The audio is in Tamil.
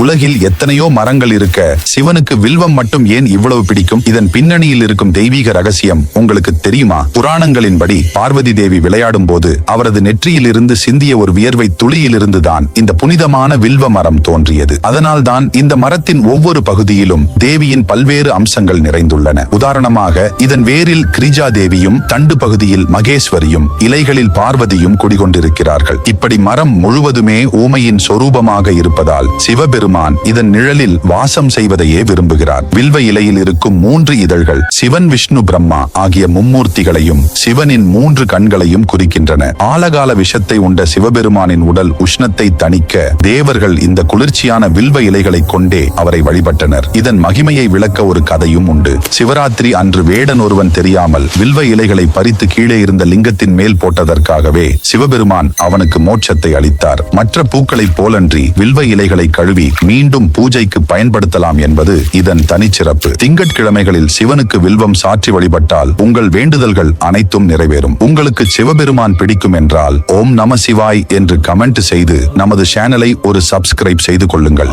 உலகில் எத்தனையோ மரங்கள் இருக்க சிவனுக்கு வில்வம் மட்டும் ஏன் இவ்வளவு பிடிக்கும்? இதன் பின்னணியில் இருக்கும் தெய்வீக ரகசியம் உங்களுக்கு தெரியுமா? புராணங்களின்படி பார்வதி தேவி விளையாடும் போது அவரது நெற்றியிலிருந்து சிந்திய ஒரு வியர்வை துளியிலிருந்து தான் இந்த புனிதமான வில்வ மரம் தோன்றியது. அதனால் தான் இந்த மரத்தின் ஒவ்வொரு பகுதியிலும் தேவியின் பல்வேறு அம்சங்கள் நிறைந்துள்ளன. உதாரணமாக இதன் வேரில் கிரிஜா தேவியும், தண்டு பகுதியில் மகேஸ்வரியும், இலைகளில் பார்வதியும் குடிகொண்டிருக்கிறார்கள். இப்படி மரம் முழுவதுமே ஊமையின் சொரூபமாக இருப்பதால் சிவபெருமான் இதன் நிழலில் வாசம் செய்வதையே விரும்புகிறார். வில்வ இலையில் இருக்கும் 3 இதழ்கள் சிவன், விஷ்ணு, பிரம்மா ஆகிய மும்மூர்த்திகளையும் சிவனின் 3 கண்களையும் குறிக்கின்றன. ஆலகால விஷத்தை உண்ட சிவபெருமானின் உடல் உஷ்ணத்தை தணிக்க தேவர்கள் இந்த குளிர்ச்சியான வில்வ இலைகளை கொண்டே அவரை வழிபட்டனர். இதன் மகிமையை விளக்க ஒரு கதையும் உண்டு. சிவராத்திரி அன்று வேடன் ஒருவன் தெரியாமல் வில்வ இலைகளை பறித்து கீழே இருந்த லிங்கத்தின் மேல் போட்டதற்காகவே சிவபெருமான் அவனுக்கு மோட்சத்தை அளித்தார். மற்ற பூக்களைப் போலன்றி வில்வ இலைகளை கழுவி மீண்டும் பூஜைக்கு பயன்படுத்தலாம் என்பது இதன் தனிச்சிறப்பு. திங்கட்கிழமைகளில் சிவனுக்கு வில்வம் சாற்றி வழிபட்டால் உங்கள் வேண்டுதல்கள் அனைத்தும் நிறைவேறும். உங்களுக்கு சிவபெருமான் பிடிக்கும் என்றால் ஓம் நம சிவாய் என்று கமெண்ட் செய்து நமது சேனலை ஒரு சப்ஸ்கிரைப் செய்து கொள்ளுங்கள்.